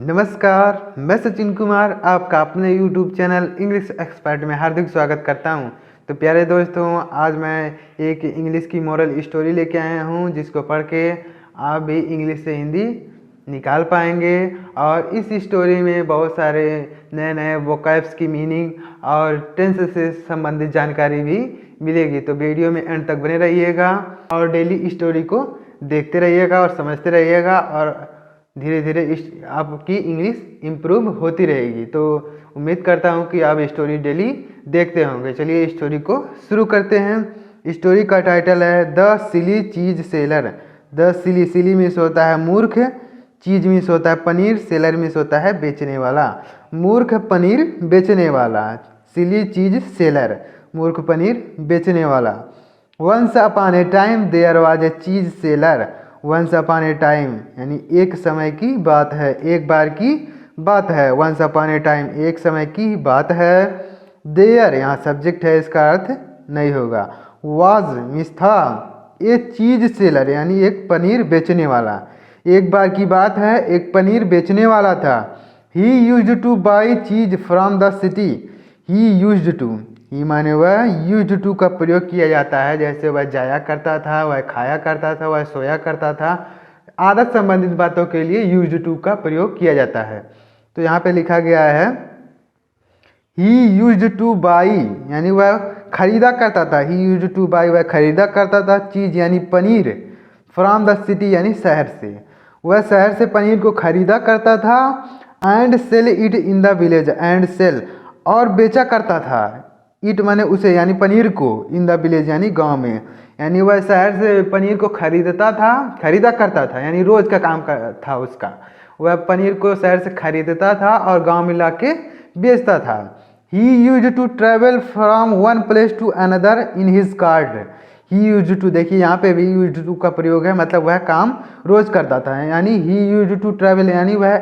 नमस्कार, मैं सचिन कुमार आपका अपने YouTube चैनल इंग्लिश एक्सपर्ट में हार्दिक स्वागत करता हूं। तो प्यारे दोस्तों, आज मैं एक इंग्लिश की मॉरल स्टोरी लेके आया हूं, जिसको पढ़ के आप भी इंग्लिश से हिंदी निकाल पाएंगे। और इस स्टोरी में बहुत सारे नए नए वोकैब्स की मीनिंग और टेंस से संबंधित जानकारी भी मिलेगी। तो वीडियो में एंड तक बने रहिएगा और डेली स्टोरी को देखते रहिएगा और समझते रहिएगा, और धीरे धीरे आपकी इंग्लिश इम्प्रूव होती रहेगी। तो उम्मीद करता हूँ कि आप स्टोरी डेली देखते होंगे। चलिए स्टोरी को शुरू करते हैं। स्टोरी का टाइटल है द सिली चीज seller. The silly, silly means होता है मूर्ख, चीज मीन्स होता है पनीर, सेलर मीन्स होता है बेचने वाला। मूर्ख पनीर बेचने वाला, सिली चीज सेलर, मूर्ख पनीर बेचने वाला। Once upon a time there was a cheese seller. Once upon a time यानी एक समय की बात है, एक बार की बात है। वंस अपॉन ए टाइम एक समय की बात है। देयर यहाँ सब्जेक्ट है, इसका अर्थ नहीं होगा। वाज मीन्स था, ए चीज सेलर यानी एक पनीर बेचने वाला। एक बार की बात है, एक पनीर बेचने वाला था। He used to buy cheese from the city. He used to, he माने वह, यूज्ड टू का प्रयोग किया जाता है जैसे वह जाया करता था, वह खाया करता था, वह सोया करता था। आदत संबंधित बातों के लिए यूज्ड टू का प्रयोग किया जाता है। तो यहाँ पे लिखा गया है ही यूज्ड टू बाई यानी वह खरीदा करता था। ही यूज्ड टू बाई वह खरीदा करता था चीज यानी पनीर, फ्रॉम द सिटी यानी शहर से। वह शहर से पनीर को खरीदा करता था। And sell it in the village, and sell और बेचा करता था। इट माने उसे यानी पनीर को, इन द विलेज यानी गांव में। यानी वह शहर से पनीर को खरीदता था, खरीदा करता था यानी रोज का काम था उसका। वह पनीर को शहर से खरीदता था और गांव में लाके बेचता था। He used to travel from one place to another in his cart. He used to, देखिए यहाँ पे भी यूज्ड टू का प्रयोग है, मतलब वह काम रोज करता था। यानी ही यूज्ड टू ट्रेवल यानी वह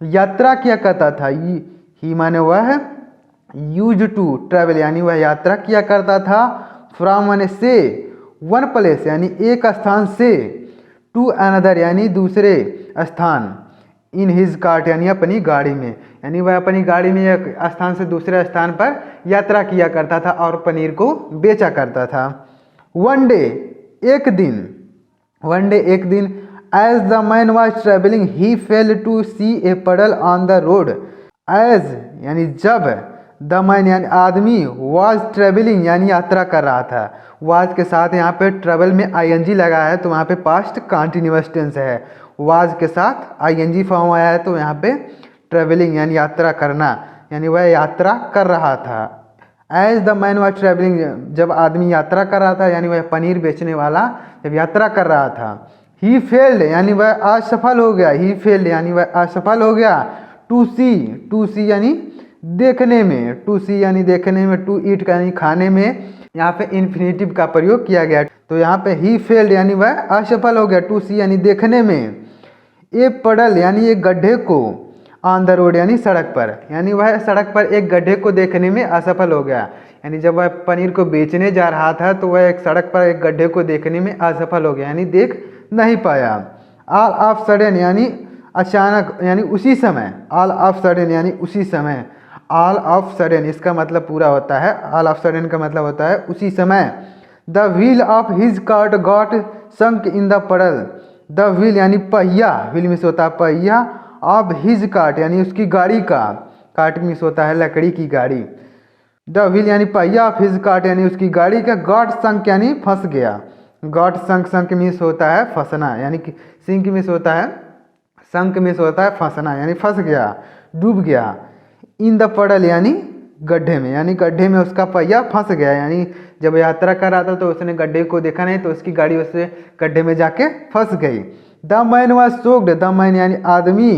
यात्रा किया करता था। ही माने वह है, यूज टू ट्रेवल यानी वह यात्रा किया करता था। फ्रॉम माने से, वन प्लेस यानी एक स्थान से, टू अनदर यानी दूसरे स्थान, इन हिज कार्ट यानी अपनी गाड़ी में। यानी वह अपनी गाड़ी में एक स्थान से दूसरे स्थान पर यात्रा किया करता था और पनीर को बेचा करता था। वन डे एक दिन, वन डे एक दिन, as the man was travelling he fell to see a puddle on the road. As यानी जब, द मैन यानी आदमी, वाज ट्रेवलिंग यानी यात्रा कर रहा था। वाज के साथ यहाँ पे ट्रेवल में आईएनजी लगा है, तो वहाँ पे पास्ट कंटिन्यूअस टेंस है। वाज के साथ आईएनजी फॉर्म आया है, तो यहाँ पे ट्रेवलिंग यानी यात्रा करना, यानी वह यात्रा कर रहा था। As the man was travelling, जब आदमी यात्रा कर रहा था यानी वह पनीर बेचने वाला जब यात्रा कर रहा था। ही फेल्ड यानी वह असफल हो गया। ही फेल्ड यानी वह असफल हो गया। टू सी, टू सी यानी देखने में, टू सी यानी देखने में, टू ईट यानी खाने में। यहाँ पे इन्फिनेटिव का प्रयोग किया गया। तो यहाँ पे ही फेल्ड यानी वह असफल हो गया। टू सी यानी देखने में। ए पडल यानी एक गड्ढे को, ऑन द रोड यानी सड़क पर, यानी वह सड़क पर एक गड्ढे को देखने में असफल हो गया। यानी जब वह पनीर को बेचने जा रहा था तो वह एक सड़क पर एक गड्ढे को देखने में असफल हो गया, यानी देख नहीं पाया। ऑल ऑफ सडन यानी अचानक यानी उसी समय। ऑल ऑफ सडन यानी उसी समय। ऑल ऑफ सडन इसका मतलब पूरा होता है, ऑल ऑफ सडन का मतलब होता है उसी समय। The wheel of his cart got sunk in the पडल। द व्हील यानी पहिया, व्हील मीन्स होता है पहिया, ऑफ हिज कार्ट यानी उसकी गाड़ी का, कार्ट मीन्स होता है लकड़ी की गाड़ी। द व्हील यानी पहिया, ऑफ हिज कार्ट यानी उसकी गाड़ी का, गॉट संक यानी फंस गया। गॉट संक, संक मीन्स होता है फंसना, यानी कि सिंक मीन्स होता है, संक मीन्स होता है फंसना यानी फंस गया, डूब गया। इन द पडल यानी गड्ढे में, यानी गड्ढे में उसका पहिया फंस गया। यानी जब यात्रा कर रहा था तो उसने गड्ढे को देखा नहीं, तो उसकी गाड़ी उससे गड्ढे में जाके फंस गई। The man was shocked, the man यानी आदमी,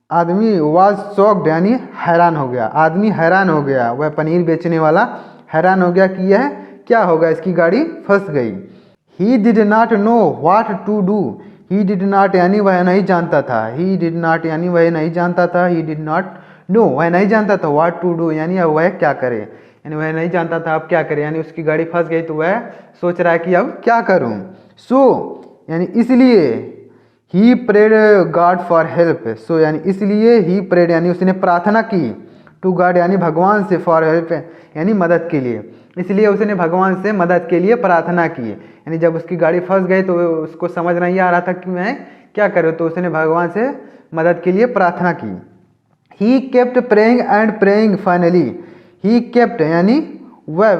आदमी वाज शॉक्ड यानी हैरान हो गया। आदमी हैरान हो गया, वह पनीर बेचने वाला हैरान हो गया कि यह क्या होगा, इसकी गाड़ी फंस गई। He did not know what to do. He did not यानी वह नहीं जानता था। ही डिड नॉट यानी वह नहीं जानता था। ही डिड नॉट नो वह नहीं जानता था। व्हाट टू डू यानी अब वह क्या करे, यानी वह नहीं जानता था अब क्या करे, यानी उसकी गाड़ी फंस गई तो वह सोच रहा है कि अब क्या करूं। सो यानी इसलिए, he prayed God for help, so यानी इसलिए ही प्रेड यानी उसने प्रार्थना की, टू गॉड यानी भगवान से, फॉर हेल्प यानी मदद के लिए, इसलिए उसने भगवान से मदद के लिए प्रार्थना की। यानी जब उसकी गाड़ी फंस गई तो उसको समझ नहीं आ रहा था कि मैं क्या करूँ, तो उसने भगवान से मदद के लिए प्रार्थना की। He kept praying and praying finally, he kept यानी वह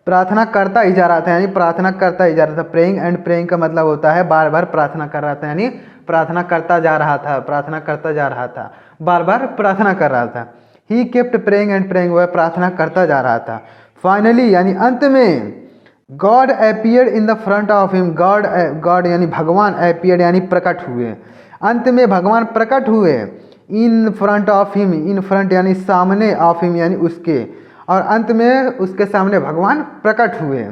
प्रार्थना करता ही जा रहा था, यानी प्रार्थना करता ही जा रहा था। प्रेइंग एंड प्रेइंग का मतलब होता है बार बार प्रार्थना कर रहा था, यानी प्रार्थना करता जा रहा था, प्रार्थना करता जा रहा था, बार बार प्रार्थना कर रहा था। He kept praying and praying, वह प्रार्थना करता जा रहा था। फाइनली यानी अंत में, God appeared in the front of him, God यानी भगवान, अपीयर्ड यानी प्रकट हुए, अंत में भगवान प्रकट हुए। In front of him, in front यानी सामने, ऑफ हिम यानी उसके, और अंत में उसके सामने भगवान प्रकट हुए।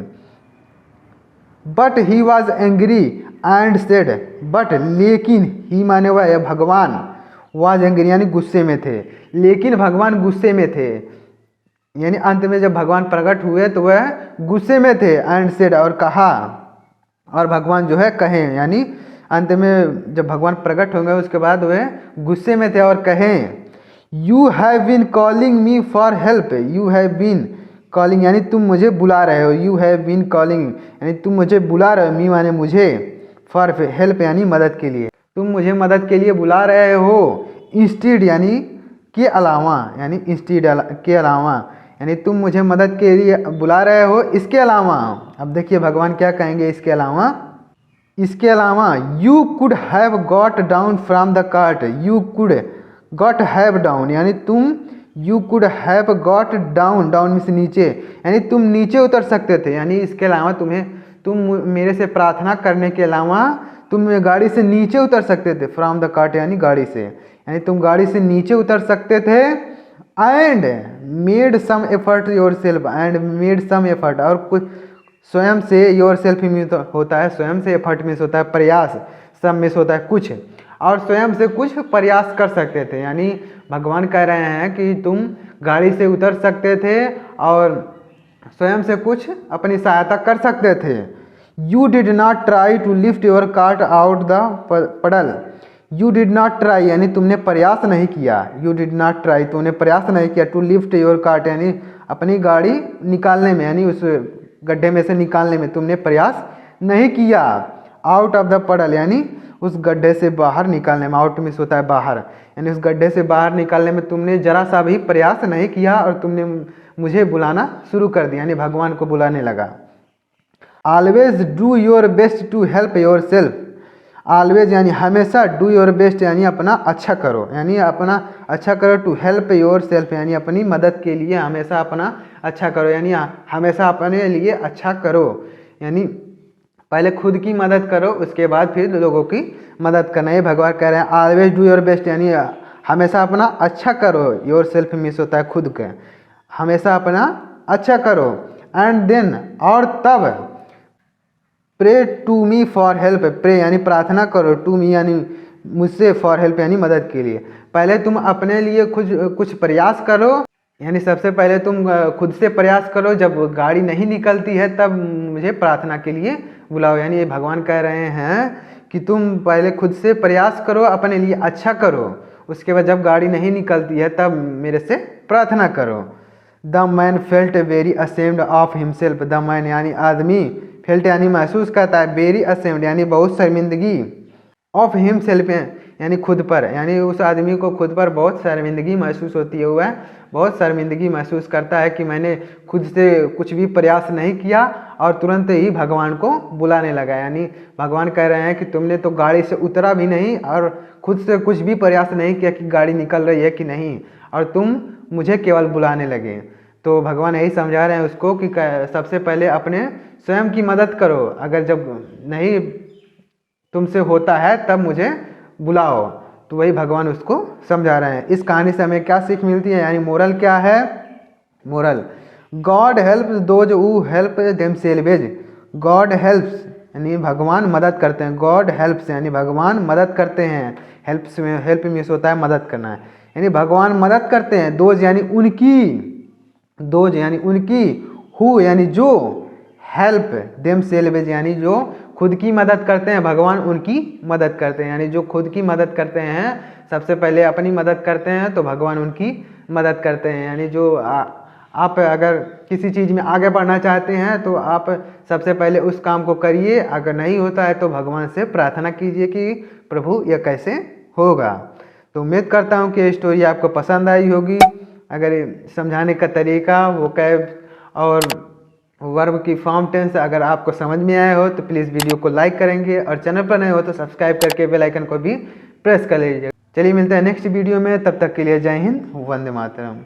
But he was angry and said, but लेकिन, ही माने वह भगवान, वॉज एंग्री यानी गुस्से में थे, लेकिन भगवान गुस्से में थे, यानी अंत में जब भगवान प्रकट हुए तो वह गुस्से में थे। एंड सेड और कहा, और भगवान जो है कहें, यानी अंत में जब भगवान प्रकट होंगे उसके बाद वह गुस्से में थे और कहें, you have been calling me for help, you have been calling यानी तुम मुझे बुला रहे हो, यू हैव बीन कॉलिंग यानी तुम मुझे बुला रहे हो, मी माने मुझे, फॉर हेल्प यानी मदद के लिए, तुम मुझे मदद के लिए बुला रहे हो। इंस्टीड यानी के अलावा, यानी इंस्टीड के अलावा, यानी तुम मुझे मदद के लिए बुला रहे हो, इसके अलावा। अब देखिए भगवान क्या कहेंगे इसके अलावा, इसके अलावा, you could have got down from the cart, you could got have down यानी तुम, you could have got down, down means नीचे, यानी तुम नीचे उतर सकते थे, यानी इसके अलावा तुम मेरे से प्रार्थना करने के अलावा तुम गाड़ी से नीचे उतर सकते थे। फ्रॉम द कार्ट यानी गाड़ी से, यानी तुम गाड़ी से नीचे उतर सकते थे। And made some effort yourself, and made some effort और कुछ स्वयं से, योर सेल्फ मीन्स होता है स्वयं से, एफर्ट मीन्स होता है प्रयास, सम मीन्स होता है कुछ, और स्वयं से कुछ प्रयास कर सकते थे। यानी भगवान कह रहे हैं कि तुम गाड़ी से उतर सकते थे और स्वयं से कुछ अपनी सहायता कर सकते थे। You did not try to lift your cart out the puddle, you did not try यानी तुमने प्रयास नहीं किया, यू डिड नॉट ट्राई तुमने प्रयास नहीं किया, टू लिफ्ट योर कार्ट यानी अपनी गाड़ी निकालने में, यानी उस गड्ढे में से निकालने में तुमने प्रयास नहीं किया। आउट ऑफ द पडल यानी उस गड्ढे से बाहर निकालने में, आउट मीन्स होता है बाहर, यानी उस गड्ढे से बाहर निकालने में तुमने जरा सा भी प्रयास नहीं किया और तुमने मुझे बुलाना शुरू कर दिया, यानी भगवान को बुलाने लगा। Always do your best to help yourself, always यानी हमेशा, डू योर बेस्ट यानी अपना अच्छा करो, यानी अपना अच्छा करो, टू हेल्प योर सेल्फ यानी अपनी मदद के लिए हमेशा अपना अच्छा करो, यानी हमेशा अपने लिए अच्छा करो, यानी पहले खुद की मदद करो उसके बाद फिर लोगों की मदद करना। ये भगवान कह रहे हैं ऑलवेज डू योर बेस्ट यानी हमेशा अपना अच्छा करो, योर सेल्फ मीन्स होता है खुद के, हमेशा अपना अच्छा करो। एंड देन और तब, pray to me for help, pray यानी प्रार्थना करो, टू मी यानी मुझसे, फॉर हेल्प यानी मदद के लिए। पहले तुम अपने लिए कुछ प्रयास करो, यानी सबसे पहले तुम खुद से प्रयास करो, जब गाड़ी नहीं निकलती है तब मुझे प्रार्थना के लिए बुलाओ। यानी ये भगवान कह रहे हैं कि तुम पहले खुद से प्रयास करो, अपने लिए अच्छा करो, उसके बाद जब गाड़ी नहीं निकलती है तब मेरे से प्रार्थना करो। The man felt very ashamed of himself, the man यानी आदमी, फेल्ट यानी महसूस करता है, वेरी असेम्ड यानी बहुत शर्मिंदगी, ऑफ हिमसेल्फ यानी खुद पर, यानी उस आदमी को खुद पर बहुत शर्मिंदगी महसूस होती है, वह बहुत शर्मिंदगी महसूस करता है कि मैंने खुद से कुछ भी प्रयास नहीं किया और तुरंत ही भगवान को बुलाने लगा। यानी भगवान कह रहे हैं कि तुमने तो गाड़ी से उतरा भी नहीं और खुद से कुछ भी प्रयास नहीं किया कि गाड़ी निकल रही है कि नहीं, और तुम मुझे केवल बुलाने लगे। तो भगवान यही समझा रहे हैं उसको कि सबसे पहले अपने स्वयं की मदद करो, अगर जब नहीं तुमसे होता है तब मुझे बुलाओ। तो वही भगवान उसको समझा रहे हैं। इस कहानी से हमें क्या सीख मिलती है, यानी मोरल क्या है, moral God helps those who help themselves, God helps यानी भगवान मदद करते हैं, गॉड हेल्प्स यानी भगवान मदद करते हैं, हेल्प्स में, हेल्प मीन्स होता है मदद करना है, यानी भगवान मदद करते हैं। दोज यानी उनकी, दोज यानी उनकी, हु यानी जो, हेल्प देमसेल्वेज यानी जो खुद की मदद करते हैं, भगवान उनकी मदद करते हैं। यानी जो खुद की मदद करते हैं, सबसे पहले अपनी मदद करते हैं तो भगवान उनकी मदद करते हैं। यानी जो आप अगर किसी चीज़ में आगे बढ़ना चाहते हैं तो आप सबसे पहले उस काम को करिए। अगर नहीं होता है तो भगवान से प्रार्थना कीजिए कि प्रभु यह कैसे होगा। तो उम्मीद करता हूँ कि ये स्टोरी आपको पसंद आई होगी। अगर समझाने का तरीका, वोकैब और वर्ब की फॉर्म टेंस अगर आपको समझ में आया हो तो प्लीज़ वीडियो को लाइक करेंगे, और चैनल पर नए हो तो सब्सक्राइब करके बेल आइकन को भी प्रेस कर लीजिए। चलिए मिलते हैं नेक्स्ट वीडियो में, तब तक के लिए जय हिंद, वंदे मातरम।